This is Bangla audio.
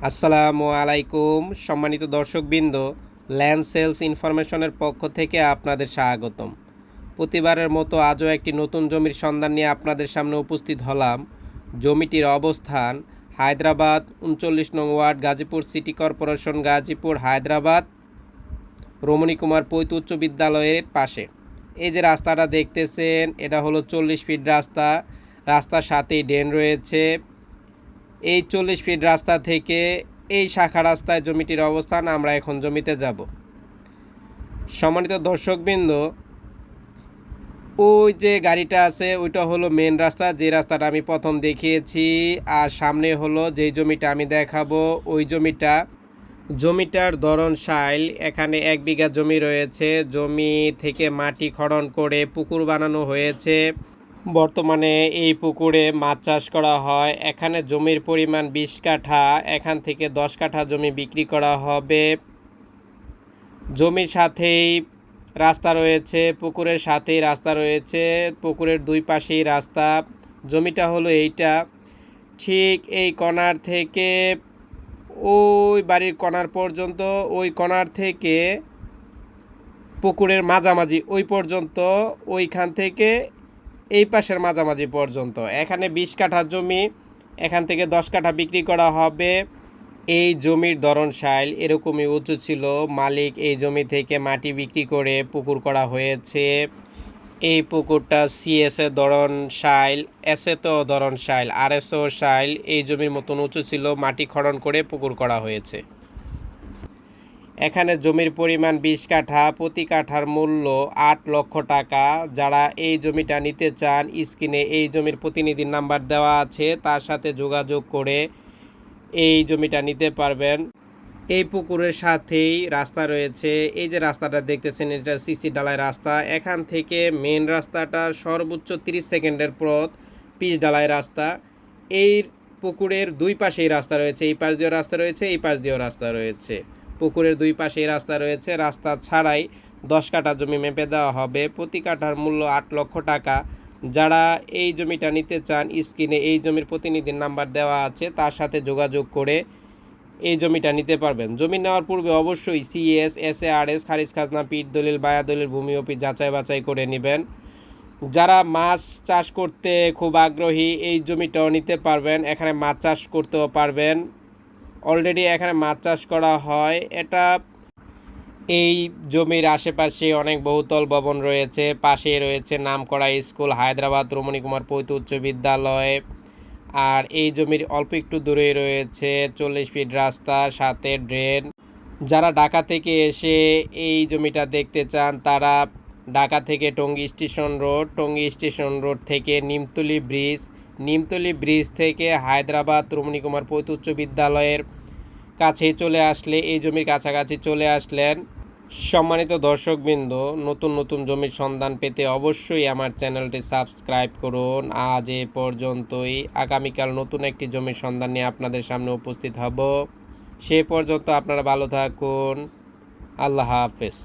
আসসালামু আলাইকুম সম্মানিত দর্শকবৃন্দ, ল্যান্ড সেলস ইনফরমেশনের পক্ষ থেকে আপনাদের স্বাগতম। প্রতিবারের মতো আজও একটি নতুন জমির সন্ধান নিয়ে আপনাদের সামনে উপস্থিত হলাম। জমিটির অবস্থান হায়দ্রাবাদ ৩৯ নং ward, Gazipur city corporation, Gazipur, Hyderabad, Ramani Kumar পৈত উচ্চ বিদ্যালয়ের পাশে। এই যে রাস্তাটা দেখতেছেন, এটা হলো 40 ফিট রাস্তা। রাস্তার সাথেই ড্রেন রয়েছে। এই 40 ফিট রাস্তা থেকে এই শাখা রাস্তায় জমিটির অবস্থান। আমরা এখন জমিতে যাব। সম্মানিত দর্শকবৃন্দ, ওই যে গাড়িটা আছে ওইটা হলো মেন রাস্তা, যে রাস্তাটা আমি প্রথম দেখিয়েছি। আর সামনে হলো যেই জমিটা আমি দেখাবো ওই জমিটার ধরন সাইল। এখানে 1 বিঘা জমি রয়েছে। জমি থেকে মাটি খনন করে পুকুর বানানো হয়েছে। বর্তমানে এই পুকুরে মাছ চাষ করা হয়। এখানে জমির পরিমাণ 20 কাঠা। এখান থেকে 10 কাঠা জমি বিক্রি করা হবে। জমির সাথেই রাস্তা রয়েছে, পুকুরের সাথেই রাস্তা রয়েছে, পুকুরের দুই পাশেই রাস্তা। জমিটা হলো এইটা, ঠিক এই কর্নার থেকে ওই বাড়ির কর্নার পর্যন্ত, ওই কর্নার থেকে পুকুরের মাঝামাঝি ওই পর্যন্ত, ওইখান থেকে এই পাশের মাঝামাঝি পর্যন্ত। এখানে 20 কাঠা জমি, এখান থেকে 10 কাঠা বিক্রি করা হবে। এই জমির ধরন সাইল এরকমই উঁচু ছিল। মালিক এই জমি থেকে মাটি বিক্রি করে পুকুর করা হয়েছে। এই পুকুরটা সিএসএ ধরন সাইল, এসএ তো ধরন সাইল, আরএসও সাইল। এই জমির মতন উঁচু ছিল, মাটি খনন করে পুকুর করা হয়েছে। এখানে জমির পরিমাণ 20 কাঠা, প্রতি কাঠার মূল্য 8 লক্ষ টাকা। যারা এই জমিটা নিতে চান, স্ক্রিনে এই জমির প্রতিনিধির নাম্বার দেওয়া আছে, তার সাথে যোগাযোগ করে এই জমিটা নিতে পারবেন। এই পুকুরের সাথেই রাস্তা রয়েছে। এই যে রাস্তাটা দেখতেছেন, এটা সিসি ঢালাই রাস্তা। এখান থেকে মেন রাস্তাটা সর্বোচ্চ 30 সেকেন্ডের পথ, পিচ ঢালাই রাস্তা। এই পুকুরের দুই পাশেই রাস্তা রয়েছে, এই পাশ দিয়েও রাস্তা রয়েছে, এই পাশ দিয়েও রাস্তা রয়েছে। পুকুরের দুই পাশেই রাস্তা রয়েছে। রাস্তা ছাড়াই 10 কাঠা জমি মেপে দেওয়া হবে। প্রতি কাঠার মূল্য 8 লক্ষ টাকা। যারা এই জমিটা নিতে চান, স্ক্রিনে এই জমির প্রতিনিধির নাম্বার দেওয়া আছে, তার সাথে যোগাযোগ করে এই জমিটা নিতে পারবেন। জমি নেওয়ার পূর্বে অবশ্যই সিএস, এসএআরএস, খারিজ খাজনা, পিট দলিল, বায়া দলিল, ভূমি অফিস যাচাই বাছাই করে নেবেন। যারা মাছ চাষ করতে খুব আগ্রহী, এই জমিটাও নিতে পারবেন। এখানে মাছ চাষ করতেও পারবেন। অলরেডি এখানে মাছ চাষ করা হয়। এই জমির আশেপাশে অনেক বহুতল ভবন রয়েছে। পাশে রয়েছে নামকরা স্কুল হায়দ্রাবাদ রমণী কুমার পৈত উচ্চ বিদ্যালয়। আর এই জমির অল্প একটু দূরেই রয়েছে 40 ফিট রাস্তা, সাথে ড্রেন। যারা ঢাকা থেকে এসে এই জমিটা দেখতে চান, তারা ঢাকা থেকে টঙ্গী স্টেশন রোড থেকে নিমতলি ব্রিজ থেকে হায়দ্রাবাদ রমণী কুমার পৈত উচ্চ বিদ্যালয়ের কাছেই চলে আসলে, এই জমির কাছাকাছি চলে আসলেন। সম্মানিত দর্শকবৃন্দ, নতুন নতুন জমির সন্ধান পেতে অবশ্যই আমার চ্যানেলটি সাবস্ক্রাইব করুন। আজ এ পর্যন্তই। আগামীকাল নতুন একটি জমির সন্ধান নিয়ে আপনাদের সামনে উপস্থিত হব। সে পর্যন্ত আপনারা ভালো থাকুন। আল্লাহ হাফেজ।